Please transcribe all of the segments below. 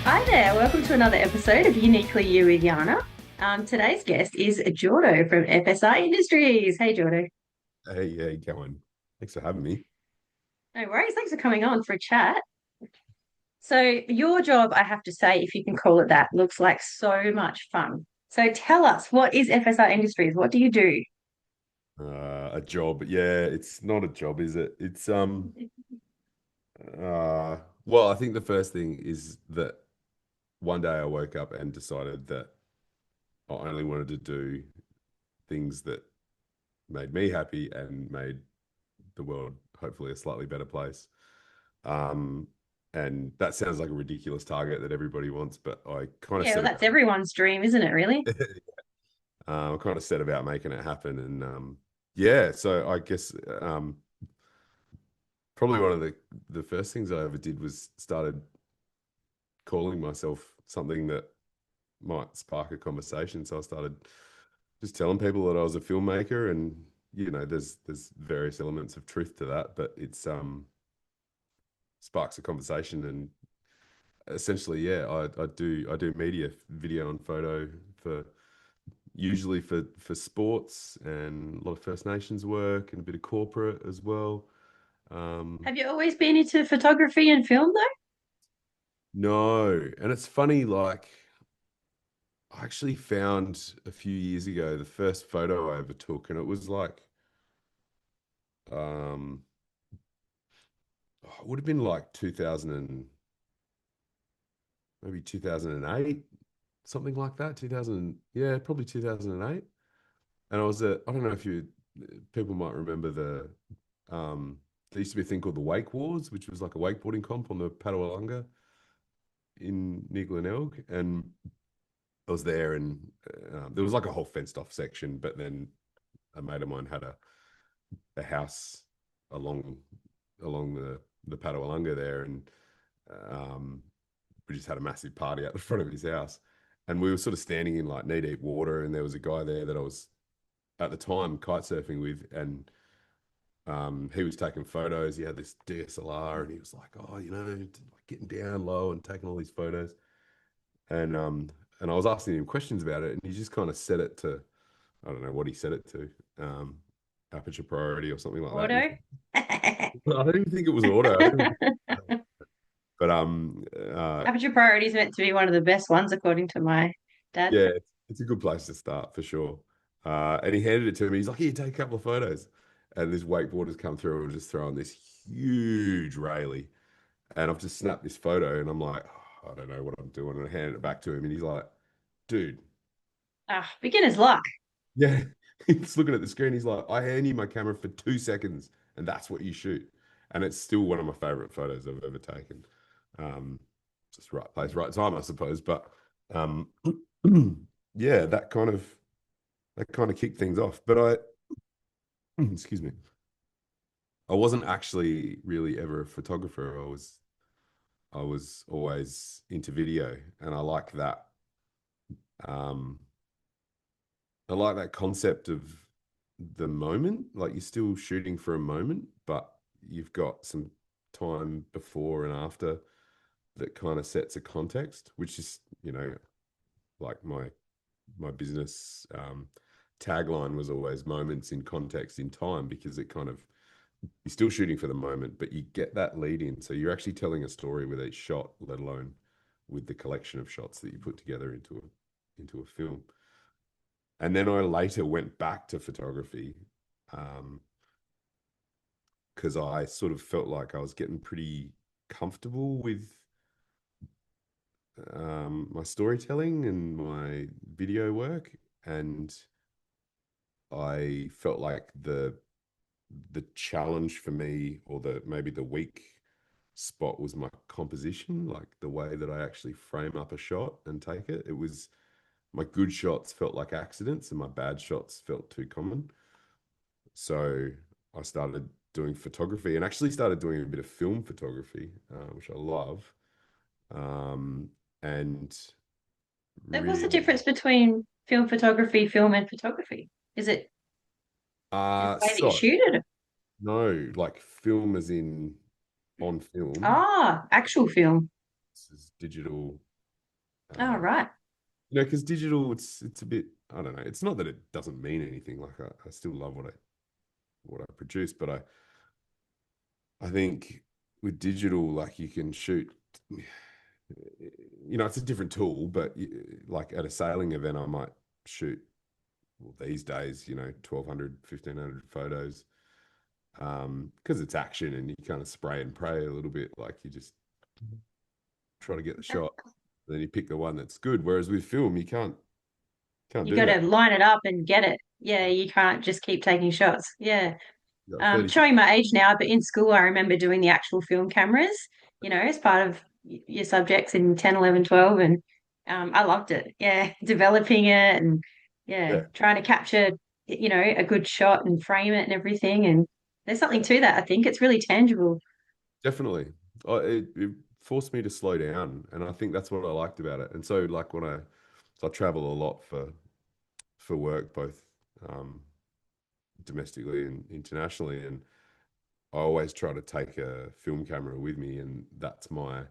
Hi there, welcome to another episode of Uniquely You with Yana. Today's guest is Jordo from FSR Industries. Hey, Jordo. Hey, how you going? Thanks for having me. No worries. Thanks for coming on for a chat. So, your job, I have to say, if you can call it that, looks like so much fun. So, tell us, what is FSR Industries? What do you do? A job. Yeah, it's not a job, is it? Well, I think the first thing is that one day I woke up and decided that I only wanted to do things that made me happy and made the world hopefully a slightly better place. Um, and that sounds like a ridiculous target that everybody wants, but I kind of Yeah, well, set that's about everyone's dream, isn't it, really? I kind of set about making it happen. And yeah, so I guess probably one of the first things I ever did was started calling myself something that might spark a conversation. So I started just telling people that I was a filmmaker, and there's various elements of truth to that, but it's sparks a conversation. And essentially, yeah, I do media, video and photo for usually for sports and a lot of First Nations work and a bit of corporate as well. Um, Have you always been into photography and film, though? no, and it's funny, like I actually found a few years ago the first photo I ever took, and it was like, um, it would have been like 2000 and maybe 2008, something like that. 2000, yeah, probably 2008. And I was at, I don't know if you people might remember there used to be a thing called the Wake Wars, which was like a wakeboarding comp on the Padawalanga in near Glenelg, and I was there, and there was like a whole fenced off section, but then a mate of mine had a house along the Padawalanga there, and um, we just had a massive party out the front of his house, and we were sort of standing in like knee deep water, and there was a guy there that I was at the time kite surfing with, and he was taking photos. He had this DSLR, and he was like, "Oh, getting down low and taking all these photos." And I was asking him questions about it, and he just kind of set it to, I don't know what he set it to, um, aperture priority or something like that. And Auto? I don't even think it was auto. I don't even think, but Aperture priority is meant to be one of the best ones, according to my dad. yeah, it's a good place to start for sure. And he handed it to me. He's like, "Here, take a couple of photos." And this wakeboarder's come through and just throwing this huge Rayleigh. And I've just snapped this photo, and I'm like, "Oh, I don't know what I'm doing." And I handed it back to him, and he's like, "Dude, Ah, beginner's luck. yeah." He's looking at the screen. He's like, "I hand you my camera for 2 seconds, and that's what you shoot." And it's still one of my favorite photos I've ever taken. Um, just right place, right time, I suppose. But um, yeah, that kind of kicked things off. But excuse me, I wasn't actually really ever a photographer. I was always into video, and Um, I like that concept of the moment. Like you're still shooting for a moment, but you've got some time before and after that kind of sets a context, which is, like my business tagline was always moments in context in time, because it kind of you're still shooting for the moment, but you get that lead in. So you're actually telling a story with each shot, let alone with the collection of shots that you put together into a film. And then I later went back to photography um, because I sort of felt like I was getting pretty comfortable with my storytelling and my video work, and I felt like the challenge for me, or the maybe the weak spot, was my composition, like the way that I actually frame up a shot and take it. It was my good shots felt like accidents, and my bad shots felt too common. So I started doing photography, and actually started doing a bit of film photography, which I love. Um, and So what's the really, difference between film and photography? Is the way that you sorry, shoot it? no, like film as in on film. Ah, actual film. This is digital. Oh, Um, right. because digital, it's a bit, I don't know. It's not that it doesn't mean anything. Like I still love what I produce, but I think with digital, like you can shoot, it's a different tool, but like at a sailing event, I might shoot, well, these days, 1,200, 1,500 photos, because it's action and you kind of spray and pray a little bit. Like you just try to get the shot, then you pick the one that's good. Whereas with film, you can't You do got to that. line it up and get it. Yeah, you can't just keep taking shots. Yeah. You got 30 Showing my age now, but in school, I remember doing the actual film cameras, as part of your subjects in 10, 11, 12. And I loved it. Yeah. Developing it and, yeah, Yeah, trying to capture, a good shot and frame it and everything. And there's something yeah, to that. I think it's really tangible. definitely. It forced me to slow down, and I think that's what I liked about it. And so, like so I travel a lot for work, both um, domestically and internationally, and I always try to take a film camera with me, and that's my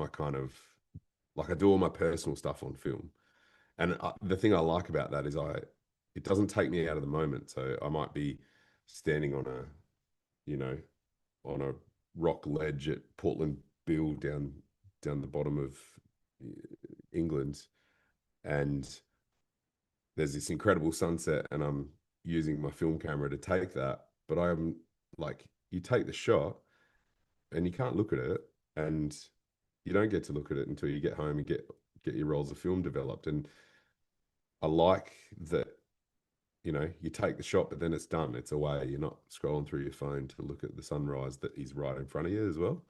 kind of, like, I do all my personal stuff on film. And the thing I like about that is it doesn't take me out of the moment. So I might be standing you know, on a rock ledge at Portland Bill down the bottom of England, and there's this incredible sunset, and I'm using my film camera to take that. But I'm like, you take the shot, and you can't look at it, and you don't get to look at it until you get home and get your rolls of film developed. And I like that, you take the shot, but then it's done. It's away. You're not scrolling through your phone to look at the sunrise that is right in front of you as well.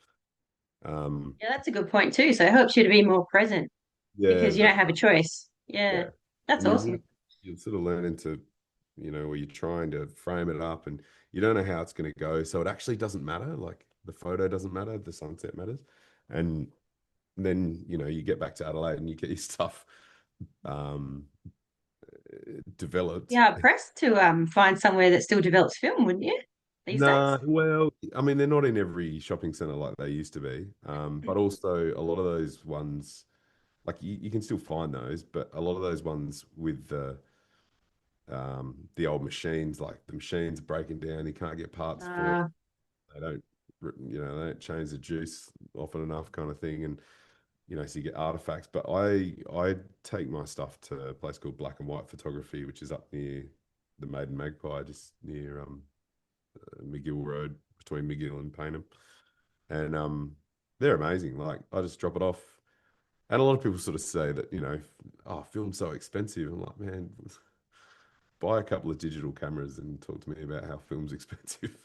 Um, Yeah, that's a good point too. So it helps you to be more present yeah, because you don't have a choice. Yeah, yeah. that's And awesome. you sort of learn into, where you're trying to frame it up and you don't know how it's going to go. So it actually doesn't matter. Like the photo doesn't matter. The sunset matters. And then, you get back to Adelaide and you get your stuff um, developed. Yeah, pressed to find somewhere that still develops film, wouldn't you? These Nah, days? well, I mean, they're not in every shopping center like they used to be. But also a lot of those ones, like you can still find those, but a lot of those ones with the old machines, like the machines breaking down, you can't get parts for it. Uh, They don't, they don't change the juice often enough, kind of thing, and so you get artifacts. But I take my stuff to a place called Black and White Photography, which is up near the Maiden Magpie, just near McGill Road, between McGill and Paynham, and they're amazing. Like I just drop it off, and a lot of people sort of say that oh, film's so expensive. I'm like, man, buy a couple of digital cameras and talk to me about how film's expensive.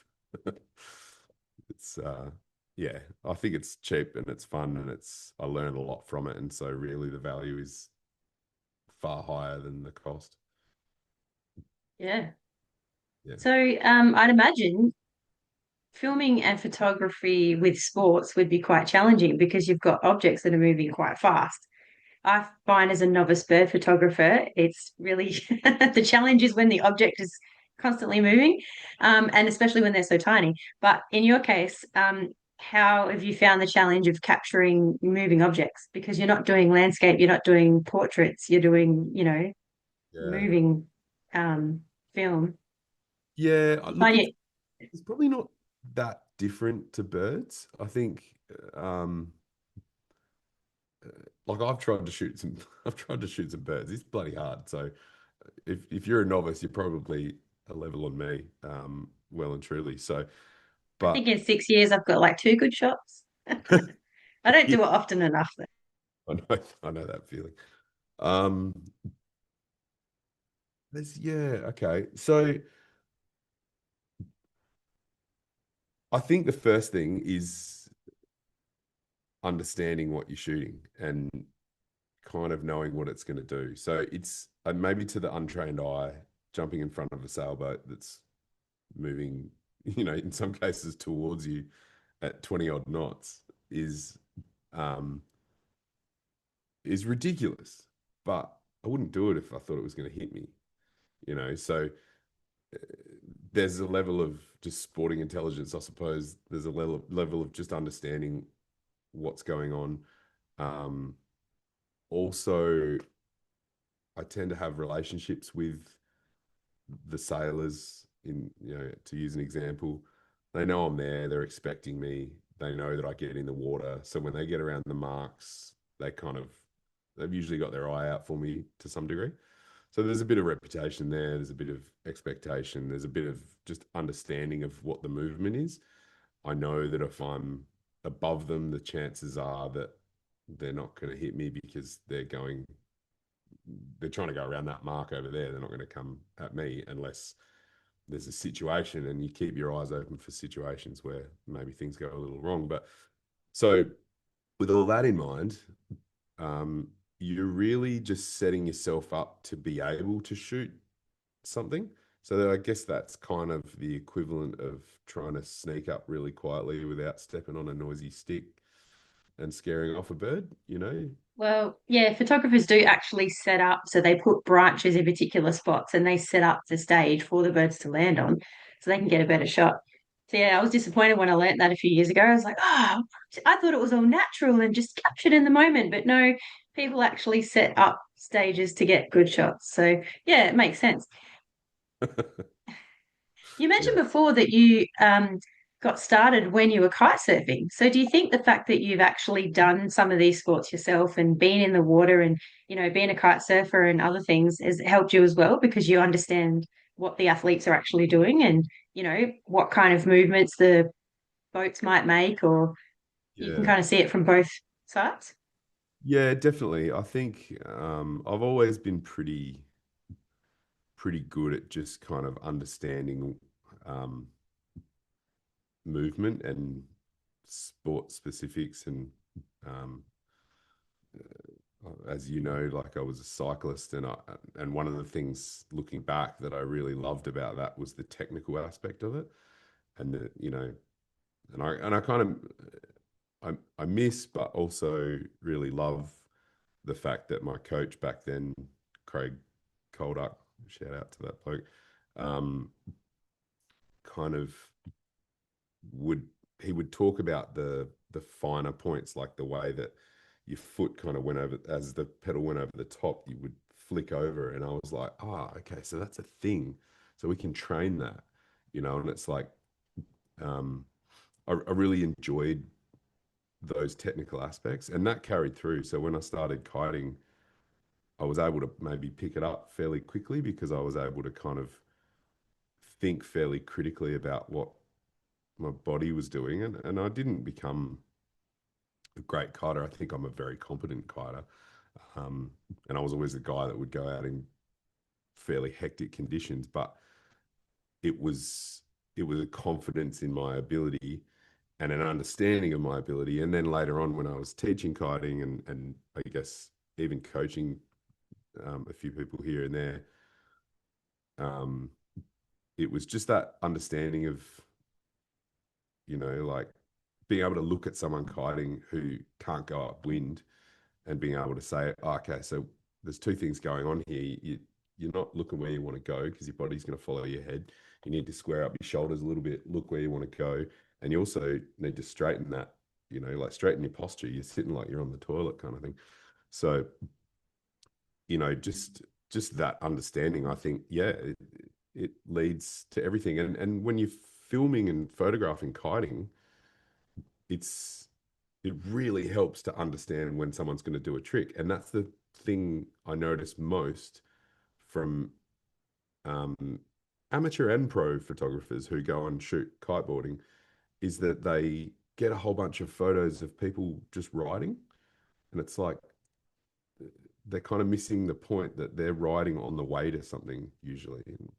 It's yeah, I think it's cheap and it's fun and I learned a lot from it, and so really the value is far higher than the cost. yeah. Yeah, So I'd imagine filming and photography with sports would be quite challenging because you've got objects that are moving quite fast. I find as a novice bird photographer, it's really the challenge is when the object is constantly moving, and especially when they're so tiny. But in your case, how have you found the challenge of capturing moving objects? Because you're not doing landscape, you're not doing portraits, you're doing, yeah, moving film. yeah. You Look, find it's it, it's probably not that different to birds. I think, like I've tried to shoot some, I've tried to shoot some birds. It's bloody hard. So if you're a novice, you're probably a level on me, well and truly. So, I think but in 6 years I've got like two good shots. I don't yeah, do it often enough though. I know that feeling. Um, yeah, okay. So I think the first thing is understanding what you're shooting and kind of knowing what it's going to do. So it's maybe to the untrained eye, jumping in front of a sailboat that's moving, in some cases towards you at 20 odd knots um, is ridiculous. But I wouldn't do it if I thought it was going to hit me. So uh, there's a level of just sporting intelligence, I suppose. There's a level of just understanding what's going on. Um, Also, I tend to have relationships with the sailors. In to use an example, they know I'm there. They're expecting me. They know that I get in the water. So when they get around the marks, they've usually got their eye out for me to some degree. So there's a bit of reputation there. There's a bit of expectation. There's a bit of just understanding of what the movement is. I know that if I'm above them, the chances are that they're not going to hit me because they're trying to go around that mark over there. They're not going to come at me unless there's a situation, and you keep your eyes open for situations where maybe things go a little wrong. But so with all that in mind, um, you're really just setting yourself up to be able to shoot something. So I guess that's kind of the equivalent of trying to sneak up really quietly without stepping on a noisy stick and scaring off a bird, you know? Well, yeah, photographers do actually set up, so they put branches in particular spots and they set up the stage for the birds to land on so they can get a better shot. So yeah, I was disappointed when I learnt that a few years ago. I was like, oh, I thought it was all natural and just captured in the moment, but no, people actually set up stages to get good shots. So yeah, it makes sense. You mentioned Yeah. before that you got started when you were kite surfing. So do you think the fact that you've actually done some of these sports yourself and been in the water and, being a kite surfer and other things has helped you as well because you understand what the athletes are actually doing and, what kind of movements the boats might make, or you can Yeah. kind of see it from both sides? Yeah, definitely. I think I've always been pretty good at just kind of understanding um, movement and sport specifics. And um, as you know, like I was a cyclist, and one of the things looking back that I really loved about that was the technical aspect of it, and and I kind of I miss, but also really love the fact that my coach back then, Craig Colduck, shout out to that bloke, um, kind of would he would talk about the finer points, like the way that your foot kind of went over as the pedal went over the top, you would flick over, and I was like, okay, so that's a thing, so we can train that, and it's like um, I really enjoyed those technical aspects, and that carried through. So when I started kiting, I was able to maybe pick it up fairly quickly because I was able to kind of think fairly critically about what my body was doing. And I didn't become a great kiter. I think I'm a very competent kiter. Um, and I was always the guy that would go out in fairly hectic conditions, but it was it was a confidence in my ability and an understanding of my ability. And then later on, when I was teaching kiting and I guess even coaching a few people here and there, um, it was just that understanding of, like being able to look at someone kiting who can't go upwind and being able to say, oh, okay, so there's two things going on here. You're not looking where you want to go because your body's going to follow your head. You need to square up your shoulders a little bit, look where you want to go. And you also need to straighten that, like straighten your posture. You're sitting like you're on the toilet kind of thing. So, just that understanding, I think, yeah, it leads to everything. And when you're filming and photographing kiting, it's it really helps to understand when someone's going to do a trick. And that's the thing I notice most from um, amateur and pro photographers who go and shoot kiteboarding is that they get a whole bunch of photos of people just riding. And it's like they're kind of missing the point that they're riding on the way to something usually. And,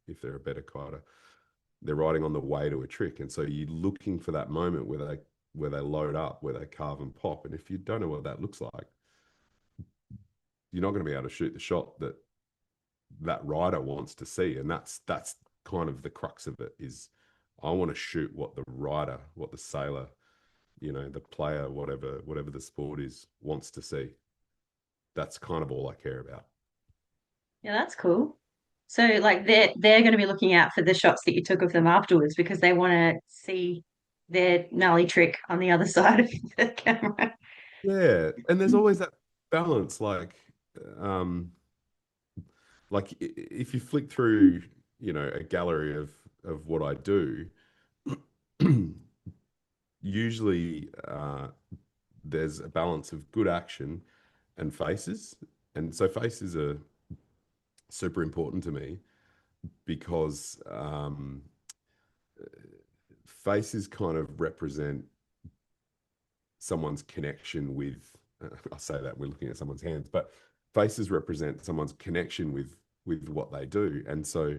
if they're a better kiter, they're riding on the way to a trick. And so you're looking for that moment where they load up, where they carve and pop. And if you don't know what that looks like, you're not going to be able to shoot the shot that that rider wants to see. And that's kind of the crux of it is I want to shoot what the rider, what the sailor, the player, whatever the sport is, wants to see. That's kind of all I care about. Yeah, that's cool. So like they're going to be looking out for the shots that you took of them afterwards because they want to see their gnarly trick on the other side of the camera. Yeah, and there's always that balance, um, if you flick through, a gallery of what I do, usually there's a balance of good action and faces, and so faces are super important to me because faces kind of represent someone's connection with. I say that we're looking at someone's hands, but faces represent someone's connection with what they do, and so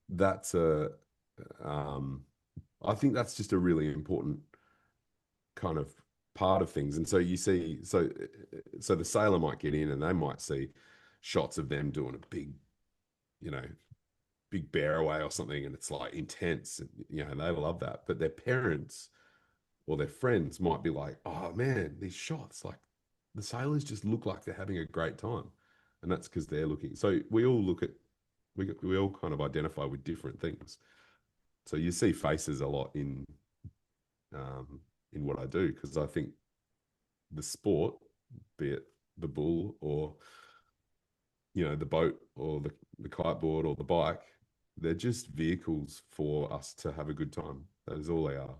that's a um, I think that's just a really important kind of part of things. And so you see, so the sailor might get in and they might see shots of them doing a big, you know, big bear away or something, and it's like intense, and they love that. But their parents or their friends might be like, "Oh man, these shots, like the sailors just look like they're having a great time," and that's because they're looking. So we all look at we all kind of identify with different things. So you see faces a lot um, in what I do because I think the sport, be it the bull or the boat or the kiteboard or the bike, they're just vehicles for us to have a good time. That is all they are.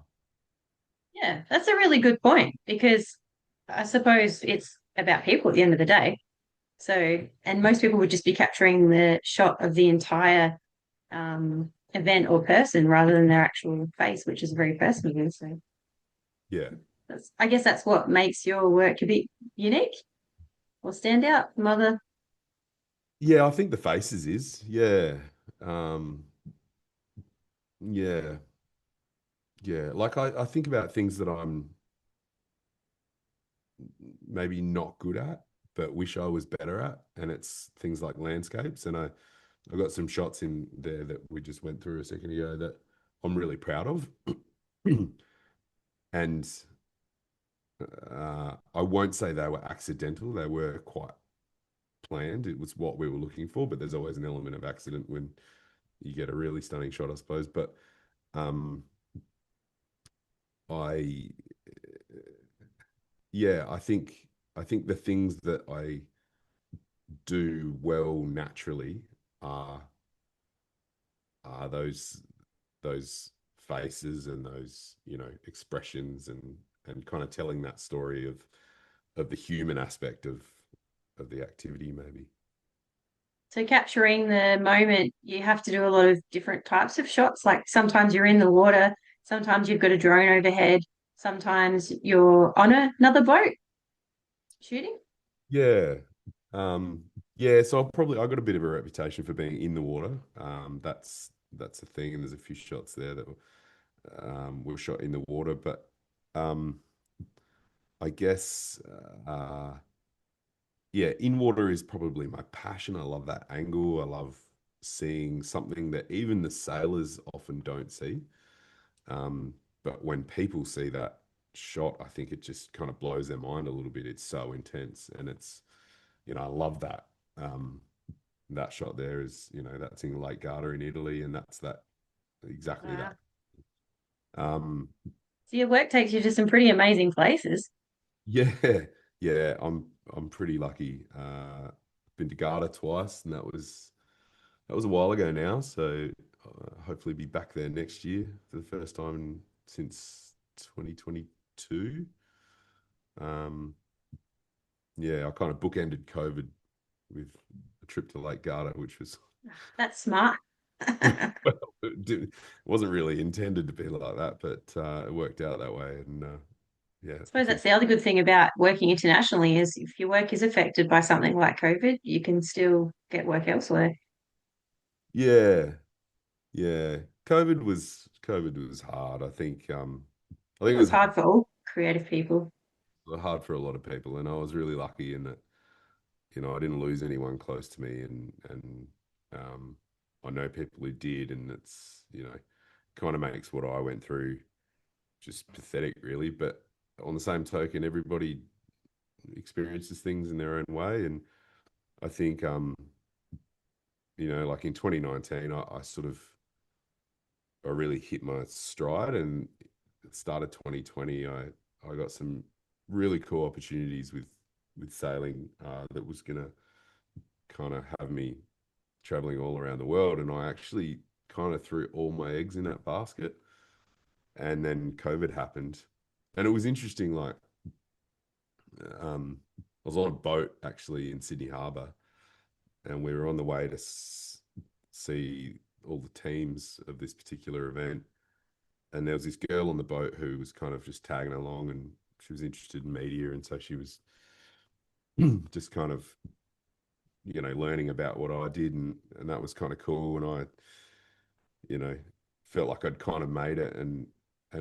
Yeah, that's a really good point because I suppose it's about people at the end of the day. So, and most people would just be capturing the shot of the entire event or person rather than their actual face, which is very personal. So, Yeah. I guess that's what makes your work a bit unique or stand out from other. Yeah, I think the faces is. Yeah. Um, yeah. Yeah. Like I think about things that I'm maybe not good at, but wish I was better at. And it's things like landscapes. And I got some shots in there that we just went through a second ago that I'm really proud of. And I won't say they were accidental. They were quite planned. It was what we were looking for, but there's always an element of accident when you get a really stunning shot, I suppose. But um, I, yeah, I think the things that I do well naturally are those faces and those expressions and kind of telling that story of the human aspect of the activity maybe. So capturing the moment, you have to do a lot of different types of shots. Like sometimes you're in the water, sometimes you've got a drone overhead, sometimes you're on another boat shooting. Yeah. Yeah, so I got a bit of a reputation for being in the water. That's a thing, and there's a few shots there that were shot in the water, but um I guess yeah, in water is probably my passion. I love that angle. I love seeing something that even the sailors often don't see. But when people see that shot, I think it just kind of blows their mind a little bit. It's so intense, and I love that. Um, that shot there is, that's in Lake Garda in Italy, and that's that exactly that. Wow. Um, So your work takes you to some pretty amazing places. yeah, yeah, I'm pretty lucky. Been to Garda twice, and that was a while ago now. So hopefully be back there next year for the first time since 2022. Um, yeah, I kind of bookended COVID with a trip to Lake Garda, which was That's smart. I well, it wasn't really intended to be like that, but it worked out that way. And yeah, I suppose think that's the other good thing about working internationally is if your work is affected by something like COVID, you can still get work elsewhere. yeah, yeah. COVID was hard. I I think think it it was was hard for all creative people. hard for a lot of people, and I was really lucky in that I didn't lose anyone close to me, and um, I know people who did, and it's kind of makes what I went through just pathetic, really. But on the same token, everybody experiences things in their own way, and I think like in 2019, I sort of I really hit my stride, and it started 2020. I got some really cool opportunities with sailing that was gonna kind of have me traveling all around the world, and I actually kind of threw all my eggs in that basket. And then COVID happened, and it was interesting. Like, I was on a boat actually in Sydney Harbour, and we were on the way to see all the teams of this particular event. And there was this girl on the boat who was kind of just tagging along, and she was interested in media, and so she was just kind of learning about what I did, and that was kind of cool. And I you know felt like I'd kind of made it, and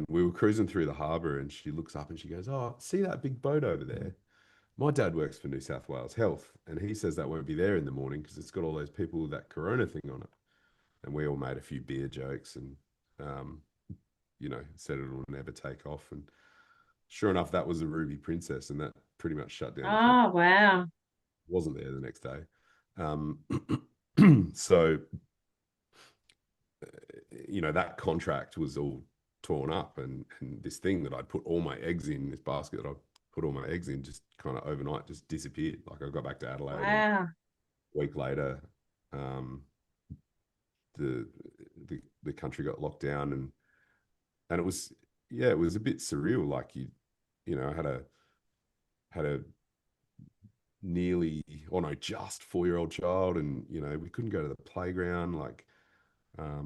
we were cruising through the harbour, and she looks up and she goes, "Oh, see that big boat over there? My dad works for New South Wales Health, and he says that won't be there in the morning because it's got all those people with that corona thing on it." And we all made a few beer jokes, and um, said it'll never take off. And sure enough, that was a Ruby Princess, and that pretty much shut down the company. Oh, wow. Wasn't there the next day. Um, so, that contract was all torn up, and this thing that I'd put all my eggs in, this basket that I put all my eggs in, just kind of overnight just disappeared. Like, I got back to Adelaide, and Wow. a week later, um, the, the country got locked down, and it was, yeah, it was a bit surreal. Like, I had a nearly, or no, just 4-year-old child, and we couldn't go to the playground. Like, I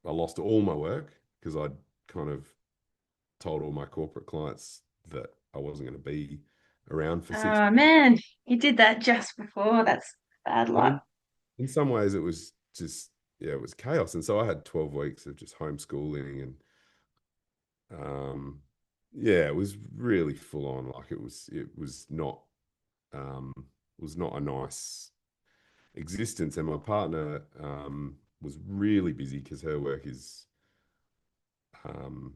lost all my work because I'd kind of told all my corporate clients that I wasn't going to be around for six Oh, months. man. You did that just before. That's bad And luck. in some ways, it was just, yeah, it was chaos. And so I had 12 weeks of just homeschooling, and yeah, it was really full on. Like, it was not a nice existence. And my partner was really busy because her work um,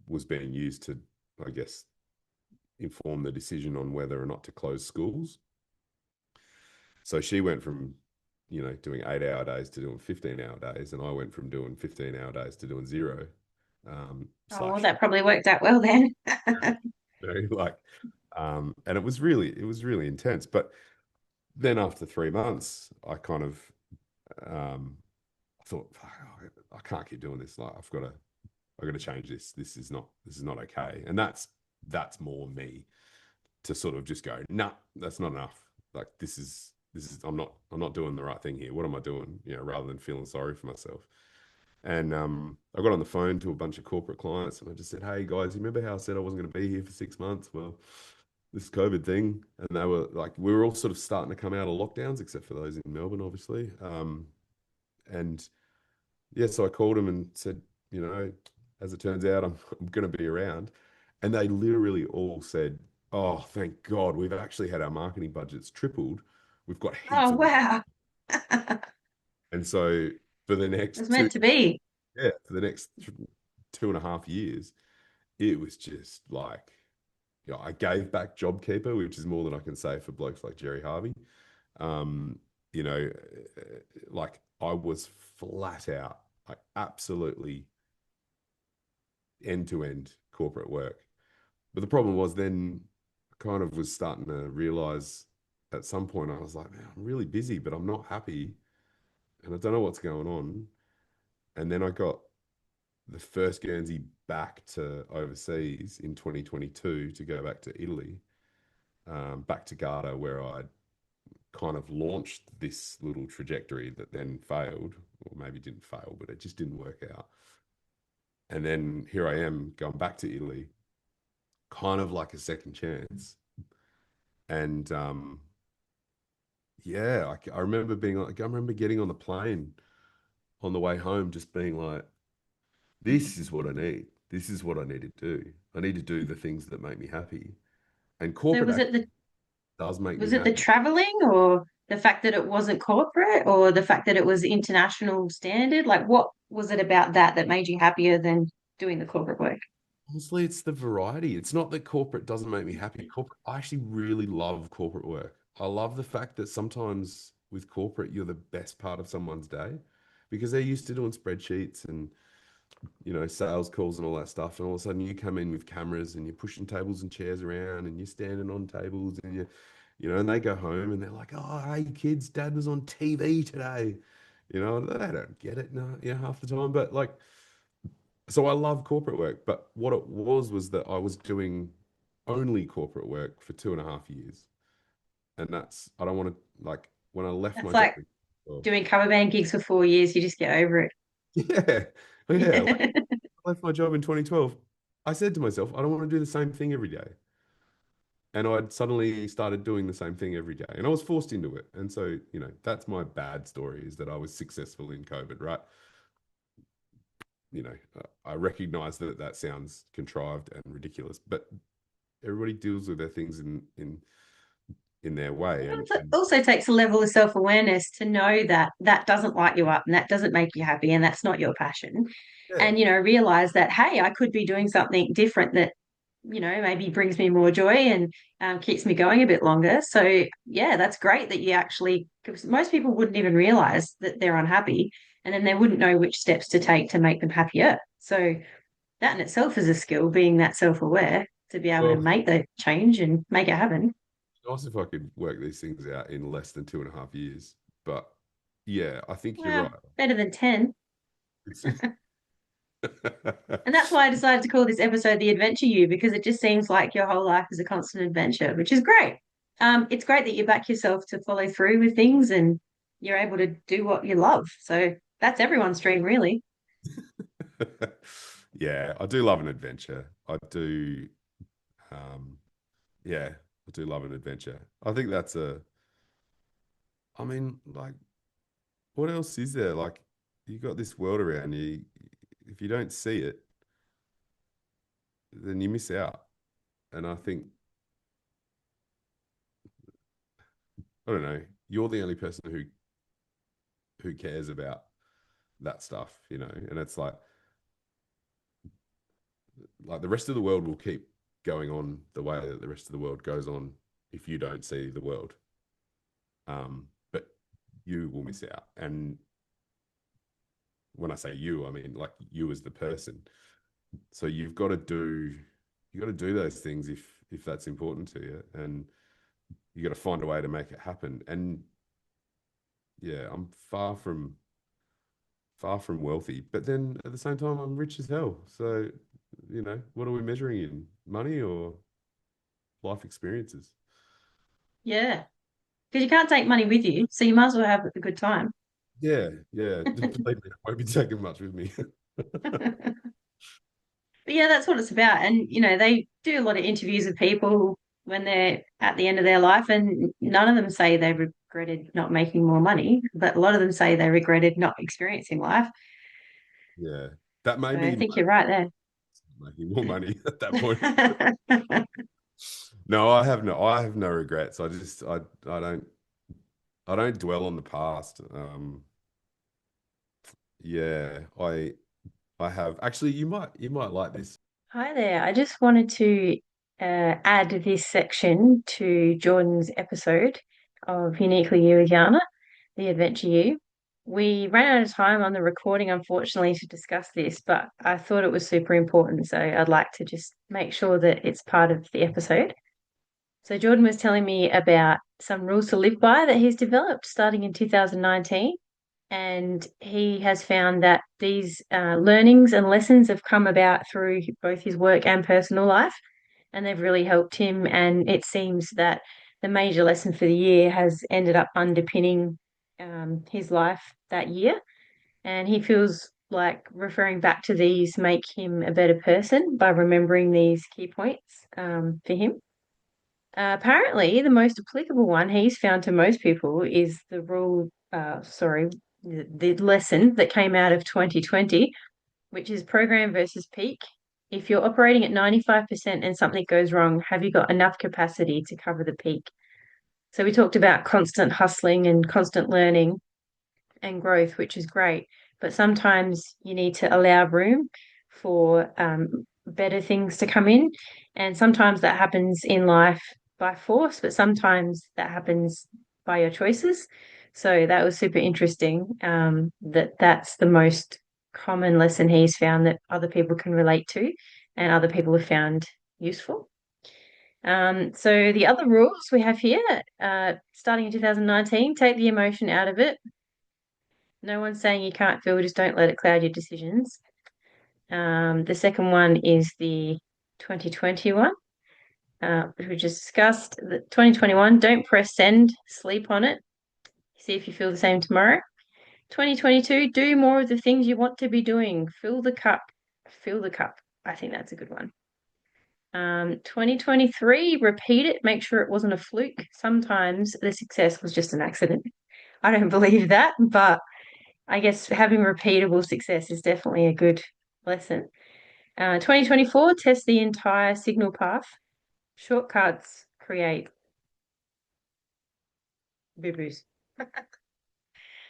was being used to, I guess, inform the decision on whether or not to close schools. So she went from, doing 8-hour days to doing 15-hour days, and I went from doing 15-hour days to doing zero. Oh, well, Slash, that probably worked out well then. like, and it was really intense. But then after 3 months, I kind of, um, I thought, "Fuck, I can't keep doing this. Like, I got to change this. This is not okay." And that's more me, to sort of just go, nah, that's not enough. Like, this is I'm not doing the right thing here. What am I doing? Rather than feeling sorry for myself. And I got on the phone to a bunch of corporate clients, and I just said, "Hey guys, you remember how I said I wasn't going to be here for 6 months? Well, this COVID thing." And they were like, we were all sort of starting to come out of lockdowns, except for those in Melbourne, obviously. And yeah, so I called them and said, as it turns out, I'm going to be around. And they literally all said, "Oh, thank God, we've actually had our marketing budgets tripled. We've got heaps Oh, of work." wow. It And so for the was next two, meant to be. yeah, for the next 2.5 years, it was just like, I gave back JobKeeper, which is more than I can say for blokes like Jerry Harvey. Um, you know, like, I was flat out, like, absolutely end to end corporate work. But the problem was, then I kind of was starting to realize at some point, I was like, "Man, I'm really busy, but I'm not happy, and I don't know what's going on." And then I got the first Guernsey back to overseas in 2022 to go back to Italy, back to Garda, where I kind of launched this little trajectory that then failed, or maybe didn't fail, but it just didn't work out. And then here I am going back to Italy, kind of like a second chance. And yeah, I remember being like, I remember getting on the plane on the way home, just being like, this is what I need. This is what I need to do. I need to do the things that make me happy. And So corporate was actually it the does make me was it the happy. traveling or the fact that it wasn't corporate or the fact that it was international standard? Like what was it about that that made you happier than doing the corporate work? Honestly, it's the variety. It's not that corporate doesn't make me happy. I actually really love corporate work. I love the fact that sometimes with corporate, you're the best part of someone's day because they're used to doing spreadsheets and sales calls and all that stuff. And all of a sudden you come in with cameras and you're pushing tables and chairs around and you're standing on tables and and they go home and they're like, oh, hey kids, dad was on TV today. They don't get it, no, half the time. But like, so I love corporate work. But what it was that I was doing only corporate work for 2.5 years. And I don't want to, like, when I left my That's job, like oh, doing cover band gigs for 4 years, you just get over yeah, yeah, it. I left my job in 2012. I said to myself, I don't want to do the same thing every day. And I'd suddenly started doing the same thing every day. And I was forced into it. And so, that's my bad story, is that I was successful in COVID, right? I recognize that that sounds contrived and ridiculous, but everybody deals with their things in their way. It also takes a level of self-awareness to know that that doesn't light you up and that doesn't make you happy and that's not your passion. Yeah, And, realize that, hey, I could be doing something different that, maybe brings me more joy and keeps me going a bit longer. So, yeah, that's great that you actually, because most people wouldn't even realize that they're unhappy and then they wouldn't know which steps to take to make them happier. So, that in itself is a skill, being that self-aware to be able to well, make the change and make it happen. nice if I could work these things out in less than 2.5 years. But yeah, I think you're Well, right. better than 10. It's And that's why I decided to call this episode The Adventure You, because it just seems like your whole life is a constant adventure, which is great. It's great that you back yourself to follow through with things and you're able to do what you love. So that's everyone's dream, really. yeah, I do love an adventure. I do. Um, yeah, I do love an adventure. I think I mean, like, what else is there? Like, you got this world around you. If you don't see it, then you miss out. And I think, I don't know, you're the only person who cares about that stuff, and it's like the rest of the world will keep going on the way that the rest of the world goes on if you don't see the world. But you will miss out. And when I say you, I mean like you as the person. So you got to do those things if that's important to you, and you got to find a way to make it happen. And yeah, I'm far from wealthy, but then at the same time I'm rich as hell. So, what are we measuring in? Money or life experiences? Yeah. Because you can't take money with you. So you might as well have a good time. Yeah, yeah. Believe me, I won't be taking much with me. But yeah, that's what it's about. And, they do a lot of interviews with people when they're at the end of their life, and none of them say they regretted not making more money, but a lot of them say they regretted not experiencing life. Yeah, that may So I be think you're right making more money at that point. there. No, I have no regrets. I don't dwell on the past. Yeah, I have actually. You might like this. Hi there. I just wanted to add this section to Jordan's episode of Uniquely You with Yana, The Adventure You. We ran out of time on the recording, unfortunately, to discuss this, but I thought it was super important. So I'd like to just make sure that it's part of the episode. So Jordan was telling me about some rules to live by that he's developed starting in 2019. And he has found that these learnings and lessons have come about through both his work and personal life, and they've really helped him. And it seems that the major lesson for the year has ended up underpinning his life that year. And he feels like referring back to these make him a better person by remembering these key points for him. Apparently, the most applicable one he's found to most people is the rule, the lesson that came out of 2020, which is program versus peak. If you're operating at 95% and something goes wrong, have you got enough capacity to cover the peak? So we talked about constant hustling and constant learning and growth, which is great. But sometimes you need to allow room for better things to come in. And sometimes that happens in life by force, but sometimes that happens by your choices. So that was super interesting. That's the most common lesson he's found that other people can relate to and other people have found useful. So the other rules we have here, starting in 2019, take the emotion out of it. No one's saying you can't feel, just don't let it cloud your decisions. The second one is the 2021, which we just discussed. The 2021, don't press send, sleep on it. See if you feel the same tomorrow. 2022, do more of the things you want to be doing. Fill the cup. Fill the cup. I think that's a good one. 2023, repeat it. Make sure it wasn't a fluke. Sometimes the success was just an accident. I don't believe that, but I guess having repeatable success is definitely a good lesson. 2024, test the entire signal path. Shortcuts create boo-boos.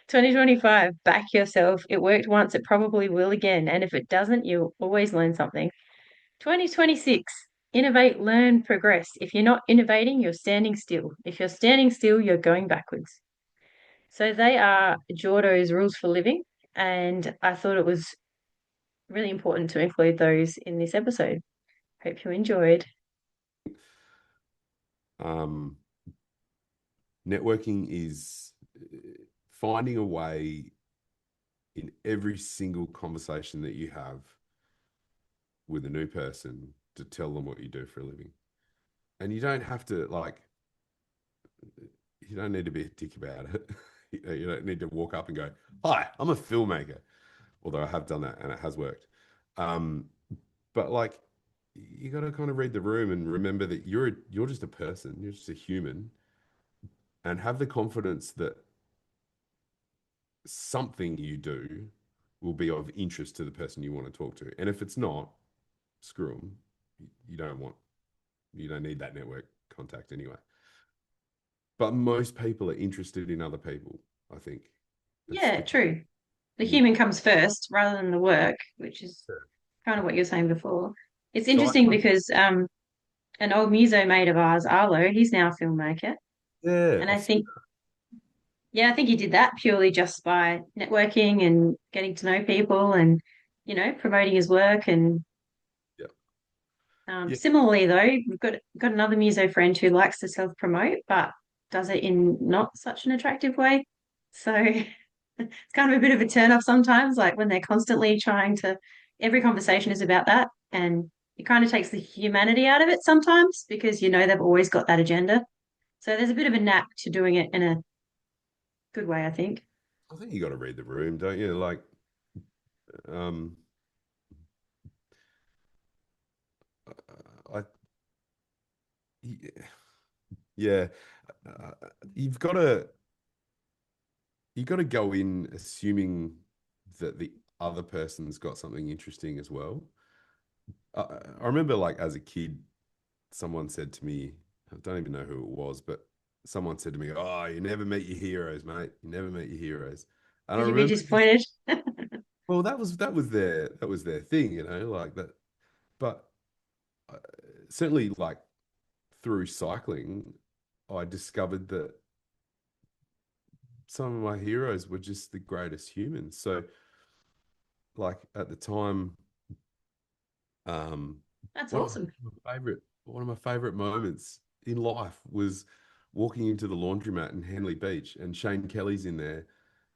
2025, back yourself. It worked once, it probably will again. And if it doesn't, you'll always learn something. 2026, innovate, learn, progress. If you're not innovating, you're standing still. If you're standing still, you're going backwards. So they are Jordo's rules for living. And I thought it was really important to include those in this episode. Hope you enjoyed. Um, Networking is finding a way in every single conversation that you have with a new person to tell them what you do for a living. And you don't have to you don't need to be a dick about it. You don't need to walk up and go, "Hi, I'm a filmmaker." Although I have done that and it has worked. Um, but like, you got to kind of read the room and remember that you're just a person, you're just a human, and have the confidence that something you do will be of interest to the person you want to talk to. And if it's not, screw them. You don't want, you don't need that network contact anyway. But most people are interested in other people, I think. That's Yeah, the true. The you, human comes first rather than the work, which is kind of what you were saying before. It's so I interesting kind of, because an old muso mate of ours, Arlo, he's now a filmmaker. yeah, And I I've seen think, yeah, I think he did that purely just by networking and getting to know people and, promoting his work. And that. Yeah. similarly, though, we've got another muso friend who likes to self-promote, but does it in not such an attractive way. So it's kind of a bit of a turn off sometimes, like when they're constantly trying to, every conversation is about that. And it kind of takes the humanity out of it sometimes because they've always got that agenda. So there's a bit of a knack to doing it in a good way, I think. I think you got to read the room, don't you? Like, um, I, yeah, uh, you've got to go in assuming that the other person's got something interesting as well. I remember, like, as a kid, someone said to me, I don't even know who it was, but someone said to me, "Oh, you never meet your heroes, mate. You never meet your heroes." And I Did you be remember just, disappointed? well, that was their thing, like that. But uh, certainly, like through cycling, I discovered that some of my heroes were just the greatest humans. So, like at the time, um, That's one of awesome. my favorite moments in life was walking into the laundromat in Henley Beach, and Shane Kelly's in there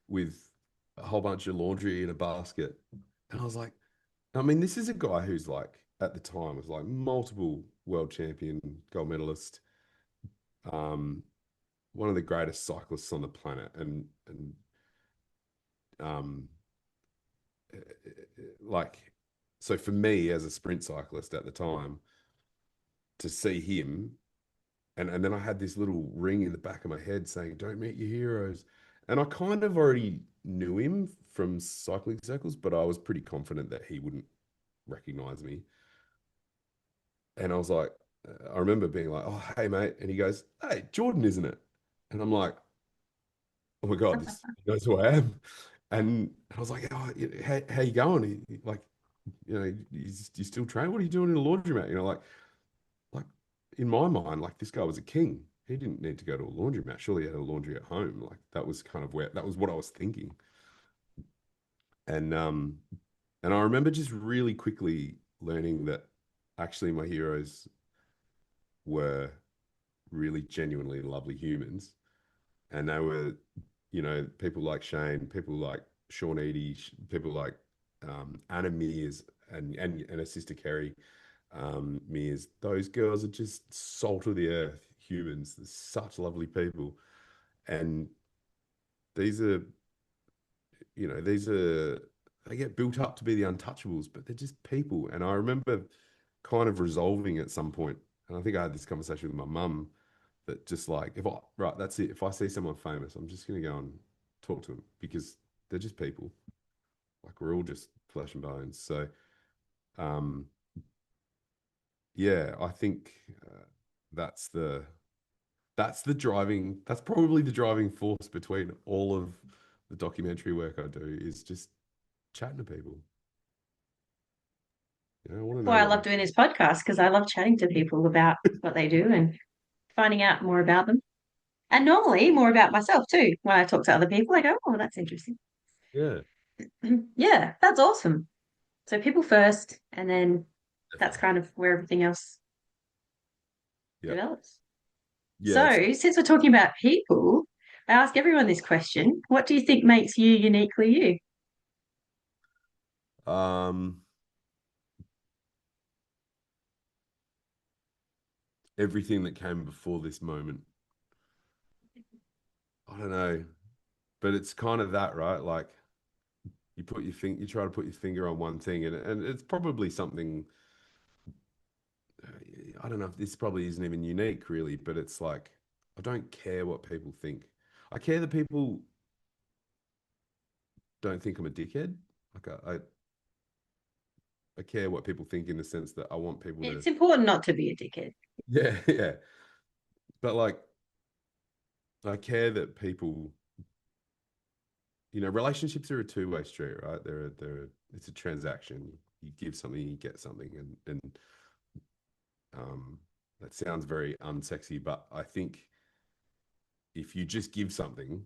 with a whole bunch of laundry in a basket, and I was like, I mean, this is a guy who's like at the time was like multiple world champion, gold medalist, um, one of the greatest cyclists on the planet, and um, like, so for me as a sprint cyclist at the time to see him, and then I had this little ring in the back of my head saying, "Don't meet your heroes," and I kind of already knew him from cycling circles, but I was pretty confident that he wouldn't recognize me. And I was like, I remember being like, "Oh, hey, mate," and he goes, "Hey, Jordan, isn't it?" And I'm like, "Oh my God, this he knows who I am." And I was like, "Oh, how you going?" Like, you still train? What are you doing in a laundromat? Like in my mind, like this guy was a king. He didn't need to go to a laundromat. Surely he had a laundry at home. Like that was kind of where that was what I was thinking. And and I remember just really quickly learning that actually my heroes were really genuinely lovely humans, and they were, people like Shane, people like Sean Eady, people like Anna Mears and her sister Kerry Mears. Those girls are just salt of the earth humans. They're such lovely people, and these are, these are, they get built up to be the untouchables, but they're just people. And I remember kind of resolving at some point, and I think I had this conversation with my mum, that just like, if I, right, that's it. If I see someone famous, I'm just going to go and talk to them because they're just people. Like we're all just flesh and bones. So, um, yeah, I think that's the that's probably the driving force between all of the documentary work I do is just chatting to people. I want to That's know why I what love they're doing this podcast because I love chatting to people about what they do and finding out more about them. And normally more about myself too. When I talk to other people, I go, oh, that's interesting. yeah, Yeah, that's awesome. So people first, and then that's definitely. kind of where everything else Yeah. develops. Yeah, it's So, since we're talking about people, I ask everyone this question. What do you think makes you uniquely you? um everything that came before this moment. I don't know, but it's kind of that, right? Like you try to put your finger on one thing, and it's probably something. I don't know if this probably isn't even unique, really, but it's like I don't care what people think. I care that people don't think I'm a dickhead. Like I care what people think in the sense that I want people to, It's important not to be a dickhead. yeah, yeah. But like I care that people, relationships are a two-way street, right? It's a transaction. You give something, you get something, and um, that sounds very unsexy, but I think if you just give something,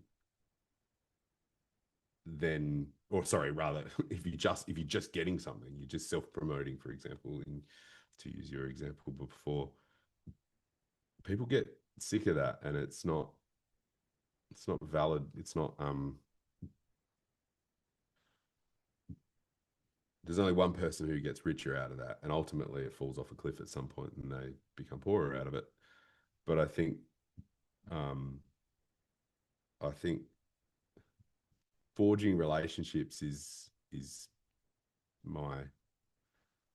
then, or sorry, rather, if you're just getting something, you're just self-promoting, for example, and to use your example before, people get sick of that, and it's not valid. It's not there's only one person who gets richer out of that, and ultimately it falls off a cliff at some point and they become poorer out of it. But um, I think forging relationships is my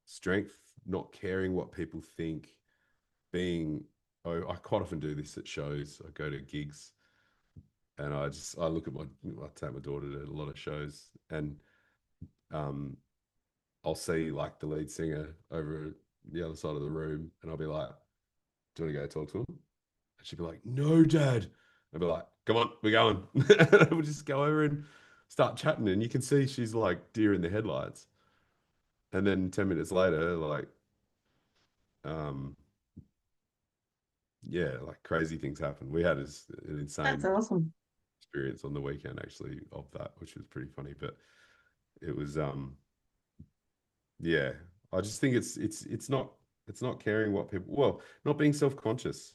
strength, not caring what people think, being, oh, I quite often do this at shows. I go to gigs and I look at I take my daughter to a lot of shows, and um, I'll see like the lead singer over the other side of the room, and I'll be like, "Do you want to go talk to him?" And she'd be like, "No, Dad." I'd be like, "Come on, we're going." And we'll just go over and start chatting, and you can see she's like deer in the headlights. And then 10 minutes later, like, um, yeah, like crazy things happen. We had an That's insane awesome. experience on the weekend actually of that, which was pretty funny. But it was, yeah, I just think it's not caring what people, well, not being self-conscious.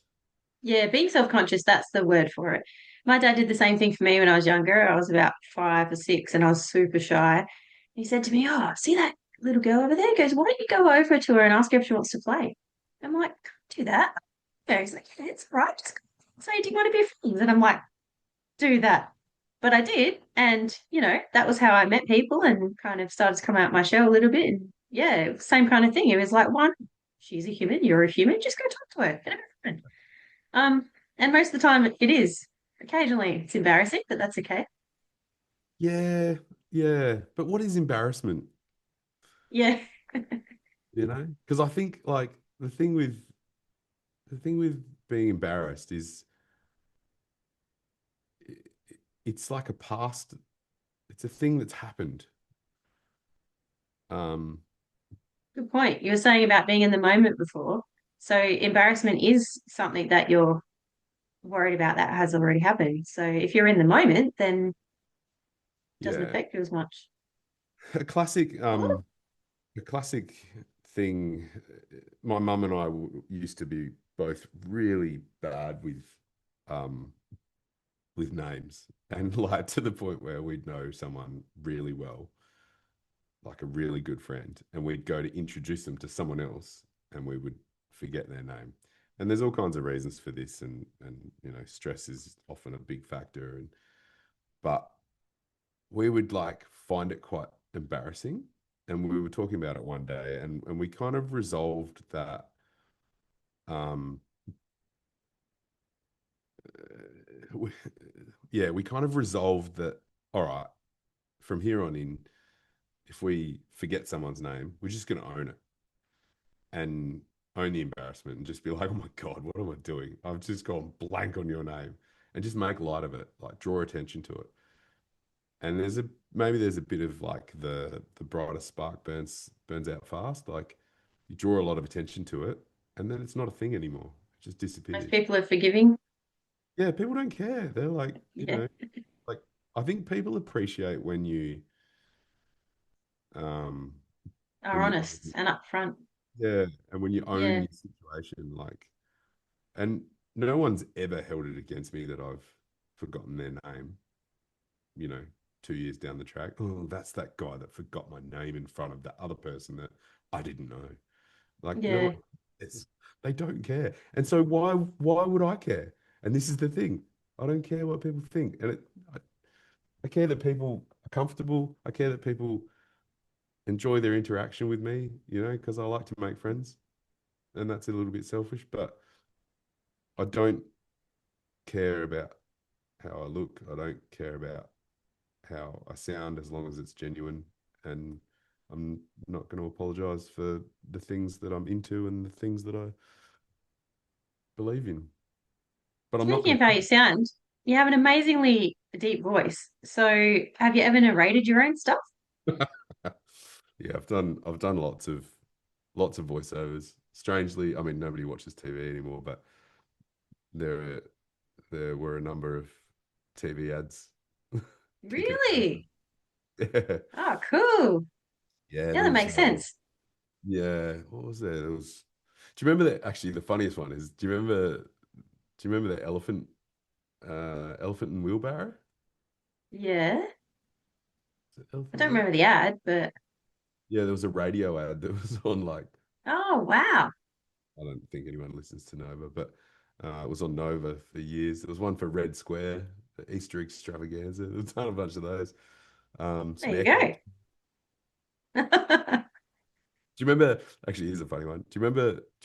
Yeah, being self-conscious, that's the word for it. My dad did the same thing for me when I was younger. I was about 5 or 6 and I was super shy. He said to me, oh, see that little girl over there? He goes, why don't you go over to her and ask her if she wants to play? I'm like, can't do that. Yeah, he's like, yeah, it's all right. Just say, do you want to be friends? And I'm like, do that. But I did. And, that was how I met people and kind of started to come out my shell a little bit. And yeah, same kind of thing. It was like, one, she's a human, you're a human, just go talk to her. Get a friend. Um, and most of the time it is. Occasionally it's embarrassing, but that's okay. Yeah, yeah. But what is embarrassment? Yeah. Because I think like the thing with being embarrassed is it's like a past, it's a thing that's happened. Um, Good point. You were saying about being in the moment before. So embarrassment is something that you're worried about that has already happened. So if you're in the moment, then it doesn't yeah, affect you as much. A classic, What? a classic thing. My mum and I used to be both really bad um, with names, and like to the point where we'd know someone really well, like a really good friend, and we'd go to introduce them to someone else, and we would forget their name. And there's all kinds of reasons for this, and stress is often a big factor, and but we would like find it quite embarrassing. And we were talking about it one day, and we kind of resolved that. Um, we, yeah, we kind of resolved that. All right, from here on in, if we forget someone's name, we're just going to own it and own the embarrassment and just be like, oh my God, what am I doing? I've just gone blank on your name, and just make light of it, like draw attention to it. And there's a bit of like the brightest spark burns out fast. Like you draw a lot of attention to it, and then it's not a thing anymore. It just Most disappears. people are forgiving. Yeah, people don't care. They're like, Yeah. like I think people appreciate um Are when you honest and upfront. yeah, and when you own Yeah. your situation, like, and no one's ever held it against me that I've forgotten their name, you know, 2 years down the track. Oh, that's that guy that forgot my name in front of that other person that I didn't know. Like no one, Yeah. it's, they don't care. And so why would I care? And this is the thing. I don't care what people think. I care that people are comfortable. I care that people enjoy their interaction with me, because I like to make friends. And that's a little bit selfish, but I don't care about how I look. I don't care about how I sound as long as it's genuine. And I'm not going to apologize for the things that I'm into and the things that I believe in. But I'm not Speaking going of how to. you sound, you have an amazingly deep voice. So, have you ever narrated your own stuff? Yeah, I've done lots of voiceovers. Strangely, I mean nobody watches TV anymore, but there there were a number of TV ads kicking around. Really? Yeah, Oh, cool. yeah. Yeah, that makes sense. Yeah. What was there? There was. Do you remember that? Actually, the funniest one is. Do you remember the elephant and wheelbarrow? Yeah. Is it I elephant don't wheel? remember the ad, but Yeah, there was a radio ad that was on like. oh, wow. I don't think anyone listens to Nova, but it was on Nova for years. There was one for Red Square, the Easter extravaganza. There's done a bunch of those. There Some you air go. conditioning. Do you remember? Actually, here's a funny one. Do you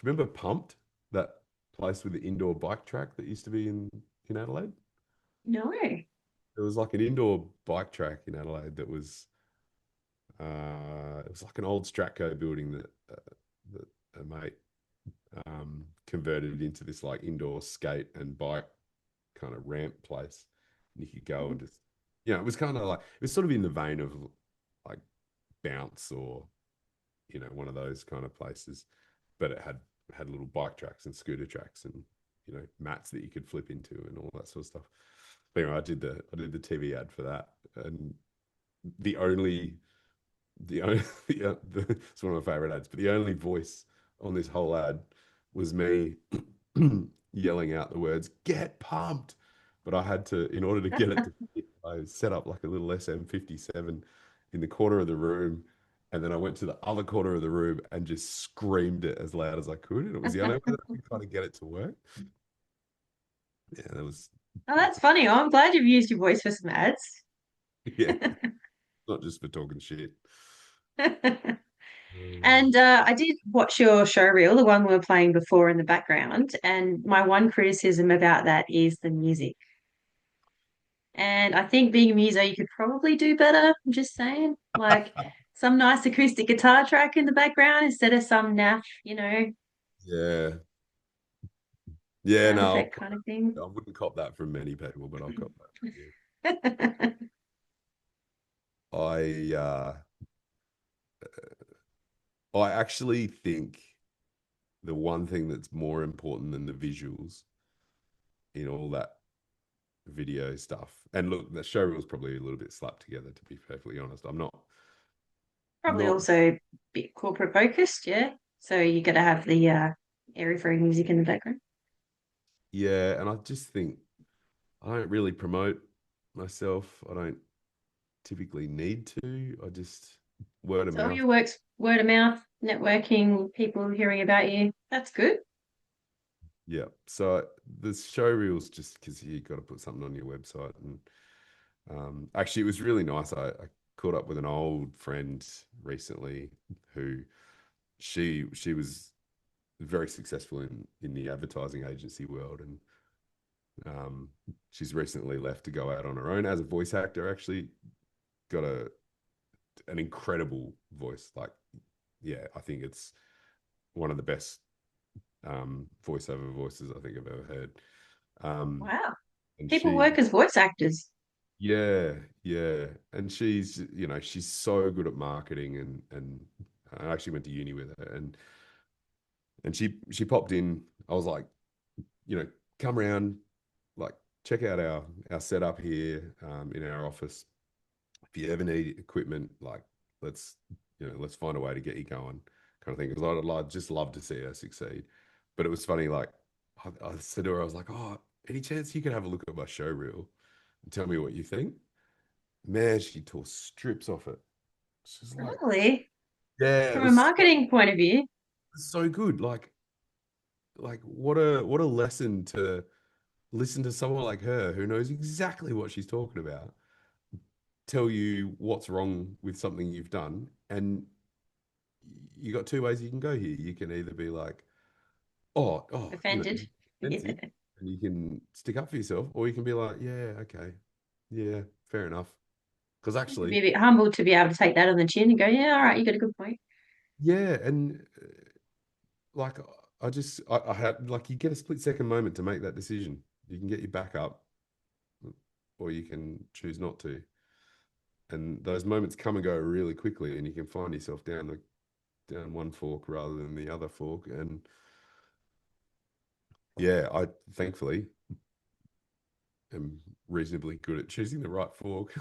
remember Pumped, that place with the indoor bike track that used to be in Adelaide? No. There was like an indoor bike track in Adelaide that was it was like an old Stratco building that a mate converted into this like indoor skate and bike kind of ramp place. And you could go and just, it was kind of like, it was sort of in the vein of like Bounce or, one of those kind of places. But it had little bike tracks and scooter tracks and, mats that you could flip into and all that sort of stuff. But anyway, I did the TV ad for that. And the only, the only, it's one of my favorite ads, but the only voice on this whole ad was me yelling out the words "Get pumped," but I had to, in order to get it to fit, I set up like a little SM57 in the corner of the room, and then I went to the other corner of the room and just screamed it as loud as I could, and it was the only way that I could kind of get it to work. Yeah, that was Oh, that's that's funny. Oh, I'm glad you've used your voice for some ads. yeah, not just for talking shit. Um, And I did watch your show reel, the one we were playing before in the background. And my one criticism about that is the music. And I think being a muso, you could probably do better. I'm just saying, like some nice acoustic guitar track in the background instead of some naff, yeah, yeah. sound No, effect kind of thing. I wouldn't cop that from many people, but I'll cop that from you. I uh I actually think the one thing that's more important than the visuals in all that video stuff. And look, the show was probably a little bit slapped together, to be perfectly honest. I'm not. Probably not, also a bit corporate focused, yeah. So you got to have the airy fairy music in the background. yeah. And I just think I don't really promote myself. I don't typically need to. I just word of So all mouth. your work's word of mouth, networking, people hearing about you. That's good. Yeah. So the show reels just because you got to put something on your website. And actually, it was really nice. I caught up with an old friend recently who she was very successful in the advertising agency world, and um, she's recently left to go out on her own as a voice actor. Actually, got a an incredible voice. Like, yeah, I think it's one of the best voiceover voices I think I've ever heard. Um, Wow. and People work as voice actors. yeah, yeah, and she's so good at marketing, and I actually went to uni with her, and she popped in. I was like, come around, like check out our setup here in our office. If you ever need equipment, like let's let's find a way to get you going, kind of thing. Because I'd just love to see her succeed. But it was funny, like I said to her, I was like, oh, any chance you could have a look at my show reel and tell me what you think? Man, she tore strips off it. She's like, Really? yeah, it From a was marketing point of view. so good. Like what a lesson to listen to someone like her who knows exactly what she's talking about tell you what's wrong with something you've done. And you got two ways you can go here. You can either be like, oh, Offended. Yeah. offensive, and you can stick up for yourself, or you can be like, yeah, okay, yeah, fair enough. Because You could actually, be a bit humble to be able to take that on the chin and go, yeah, all right, you got a good point. yeah, and like I had like you get a split second moment to make that decision. You can get your back up, or you can choose not to. And those moments come and go really quickly, and you can find yourself down one fork rather than the other fork. And yeah, I thankfully am reasonably good at choosing the right fork.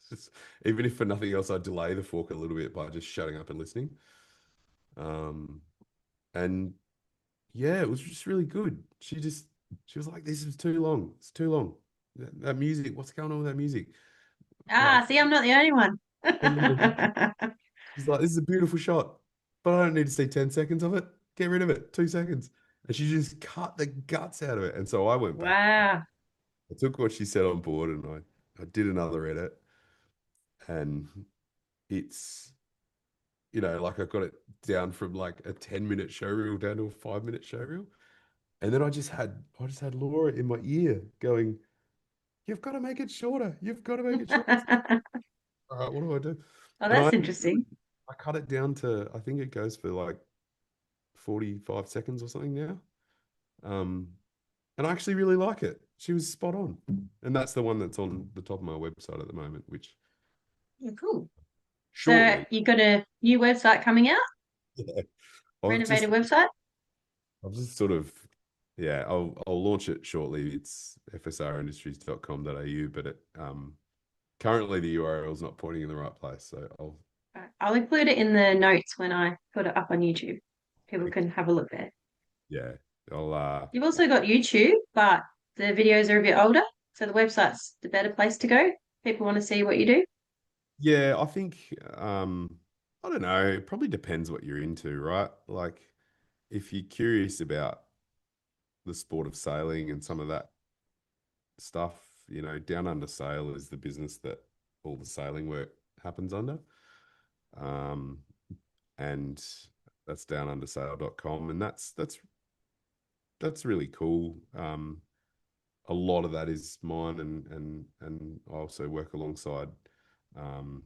Just, even if for nothing else, I delay the fork a little bit by just shutting up and listening. Um, and yeah, it was just really good. She was like, "This is too long. It's too long. That music. What's going on with that music?" Like, Ah, see, I'm not the only one. she's like, "This is a beautiful shot, but I don't need to see 10 seconds of it. Get rid of it. 2 seconds." And she just cut the guts out of it. And so I went back. Wow. I took what she said on board, and I did another edit, and it's like I got it down from like a 10-minute show reel down to a 5-minute show reel. And then I just had Laura in my ear going, "You've got to make it shorter. You've got to make it shorter." Oh, All right, what do I do? And that's interesting. I cut it down to, I think it goes for like 45 seconds or something now. Um, and I actually really like it. She was spot on. And that's the one that's on the top of my website at the moment, which Yeah, cool. So shortly, you got a new website coming out, yeah, I've just renovated website? I've just sort of, yeah, I'll launch it shortly. It's fsrindustries.com.au, but currently the URL is not pointing in the right place. So Right. I'll include it in the notes when I put it up on YouTube. People can have a look there. yeah, I'll You've also got YouTube, but the videos are a bit older, so the website's the better place to go. People want to see what you do. yeah, I think I don't know, it probably depends what you're into, right? Like if you're curious about the sport of sailing and some of that stuff, Down Under Sail is the business that all the sailing work happens under. Um, and that's downundersail.com, and that's really cool. A lot of that is mine, and I also work alongside um,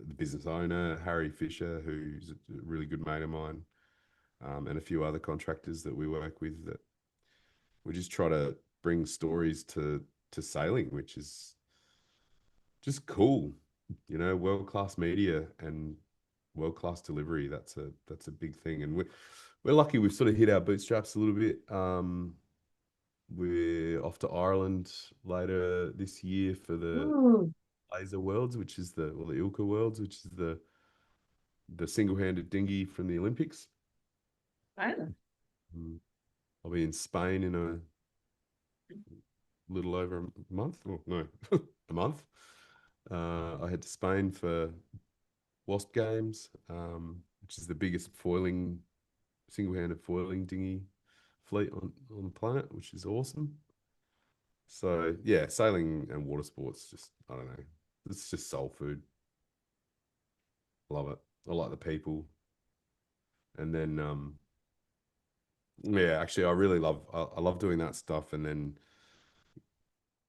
the business owner Harry Fisher, who's a really good mate of mine, and a few other contractors that we work with. That we just try to bring stories to sailing, which is just cool. World class media and world class delivery. That's a big thing, and we're lucky. We've sort of hit our bootstraps a little bit. We're off to Ireland later this year for the Ooh. Laser Worlds, which is the Ilka Worlds, which is the single-handed dinghy from the Olympics. Oh, Mm. I'll be in Spain in a little over a month. Oh, no, a month. I head to Spain for Wasp Games, which is the biggest single-handed foiling dinghy fleet on the planet, which is awesome. So yeah, sailing and water sports, just I don't know, it's just soul food. Love it. I like the people, and then yeah, actually, I love doing that stuff, and then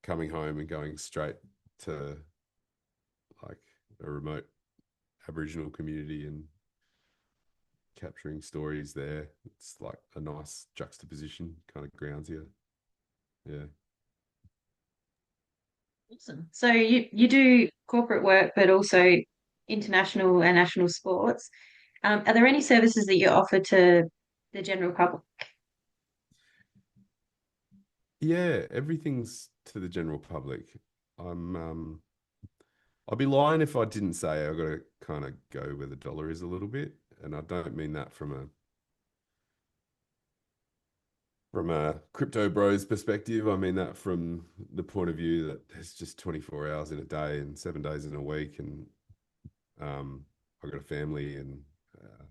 coming home and going straight to like a remote Aboriginal community and capturing stories there. It's like a nice juxtaposition, kind of grounds you. Yeah. awesome. So you do corporate work, but also international and national sports. Are there any services that you offer to the general public? Yeah, everything's to the general public. I'd be lying if I didn't say I've got to kind of go where the dollar is a little bit. And I don't mean that from a crypto bros perspective. I mean that from the point of view that there's just 24 hours in a day and 7 days in a week. And I've got a family and, uh,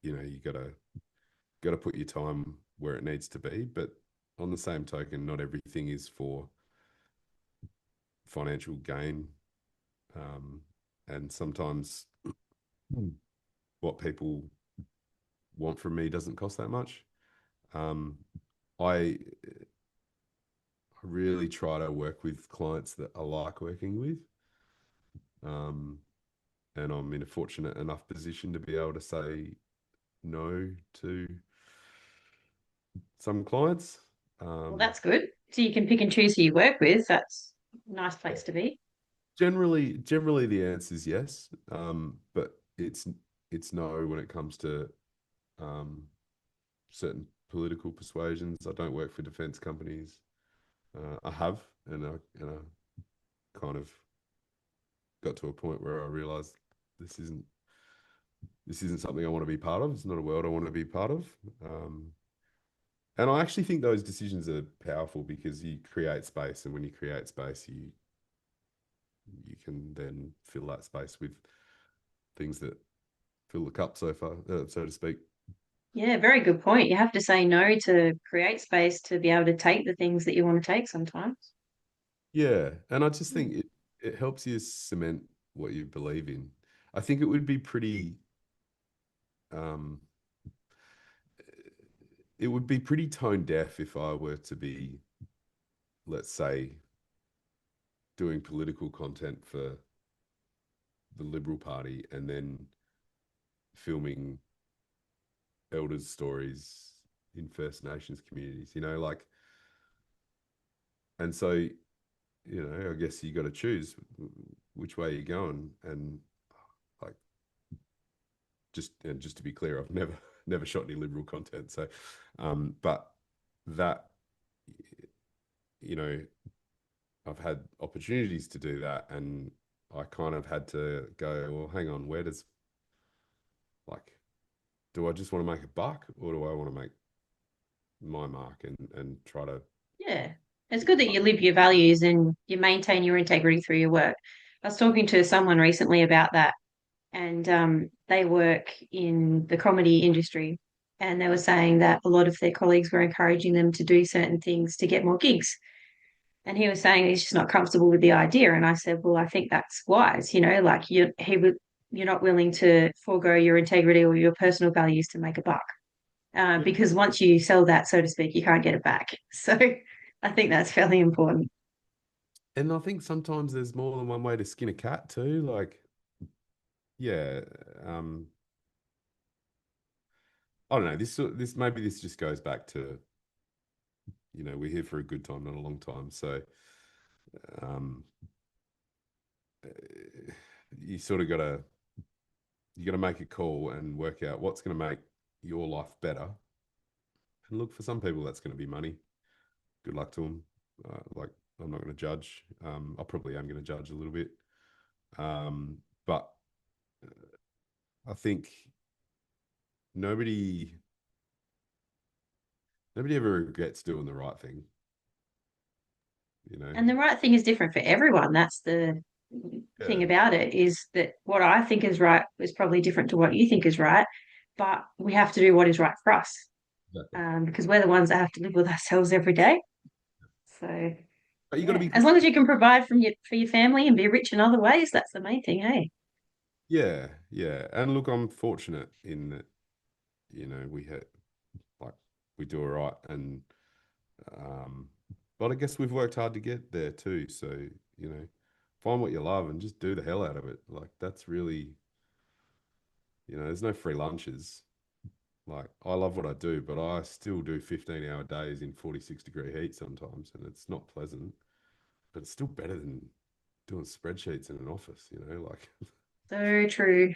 you got to put your time where it needs to be. But on the same token, not everything is for financial gain. Um, and sometimes what people want from me doesn't cost that much. Um, I really try to work with clients that I like working with. Um, and I'm in a fortunate enough position to be able to say no to some clients. Well, Um, that's good. So you can pick and choose who you work with. That's a nice place to be. generally the answer is yes. But it's no when it comes to um, certain political persuasions. I don't work for defense companies. I have, and I kind of got to a point where I realized this isn't this isn't something I want to be part of. It's not a world I want to be part of. Um, and I actually think those decisions are powerful because you create space, and when you create space, you can then fill that space with things that fill the cup, so to speak. Yeah, very good point. You have to say no to create space to be able to take the things that you want to take sometimes. Yeah, and I just Hmm. think it helps you cement what you believe in. I think it would be um, pretty tone deaf if I were to be, let's say, doing political content for the Liberal Party and then filming elders' stories in First Nations communities, like, and so, I guess you got to choose which way you're going. And like, just to be clear, I've never shot any Liberal content. So, but that, you know, I've had opportunities to do that, and I kind of had to go, well, hang on, where does like, do I just want to make a buck, or do I want to make my mark and try to Yeah. It's good that you live your values and you maintain your integrity through your work. I was talking to someone recently about that, and they work in the comedy industry, and they were saying that a lot of their colleagues were encouraging them to do certain things to get more gigs. And he was saying he's just not comfortable with the idea. And I said, well, I think that's wise, like you're not willing to forego your integrity or your personal values to make a buck. yeah. Because once you sell that, so to speak, you can't get it back. So I think that's fairly important. And I think sometimes there's more than one way to skin a cat too. Like, yeah, um, I don't know. This maybe this just goes back to, we're here for a good time, not a long time. So, um, you sort of got to make a call and work out what's going to make your life better. And look, for some people, that's going to be money. Good luck to them. Like, I'm not going to judge. I probably am going to judge a little bit. But I think nobody nobody ever regrets doing the right thing, you know. And the right thing is different for everyone. That's the thing Yeah, about it, is that what I think is right is probably different to what you think is right. But we have to do what is right for us, exactly. because we're the ones that have to live with ourselves every day. So But you got to yeah, be as long as you can provide from your for your family and be rich in other ways, that's the main thing, hey? yeah, yeah. And look, I'm fortunate in that, you know, we had like we do all right, and um, but I guess we've worked hard to get there too. So, you know, find what you love and just do the hell out of it. Like that's really, you know, there's no free lunches. Like I love what I do, but I still do 15-hour days in 46-degree heat sometimes, and it's not pleasant, but it's still better than doing spreadsheets in an office, you know, like So true.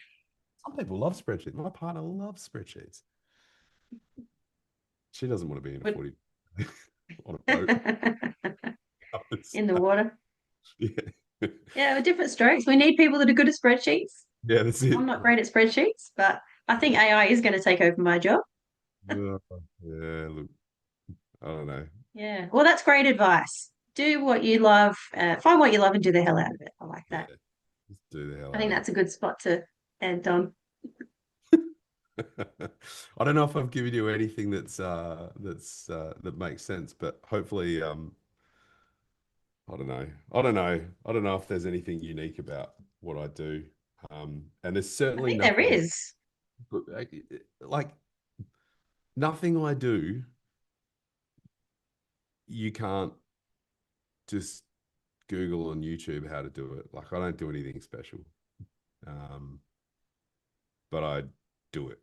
some people love spreadsheets. My partner loves spreadsheets. She doesn't want to be in a But 40 on a boat. in the water. Yeah. Yeah, with different strokes. We need people that are good at spreadsheets. Yeah, that's I'm it. not great at spreadsheets, but I think AI is going to take over my job. Yeah, yeah, look, I don't know. Yeah. Well, that's great advice. Do what you love, find what you love and do the hell out of it. I like Yeah, that. just do the hell I out think of it. that's a good spot to end on. I don't know if I've given you anything that makes sense, but hopefully, I don't know. I don't know. I don't know if there's anything unique about what I do. And there's I certainly think there nothing is. like nothing I do, you can't just Google on YouTube how to do it. Like I don't do anything special. Um, but I do it.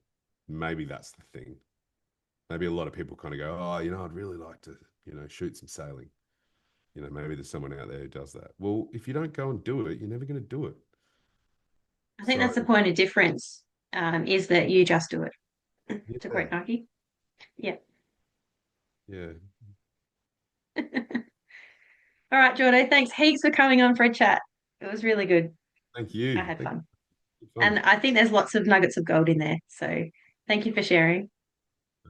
Maybe that's the thing. Maybe a lot of people kind of go, oh, you know, I'd really like to, you know, shoot some sailing. You know, maybe there's someone out there who does that. Well, if you don't go and do it, you're never going to do it. I think So, that's the point of difference, is that you just do it. To yeah, quote Nike. Yeah. yeah. All right, Jordo, thanks heaps for coming on for a chat. It was really good. Thank I you. had Thank fun. you. Fun. And I think there's lots of nuggets of gold in there. So thank you for sharing.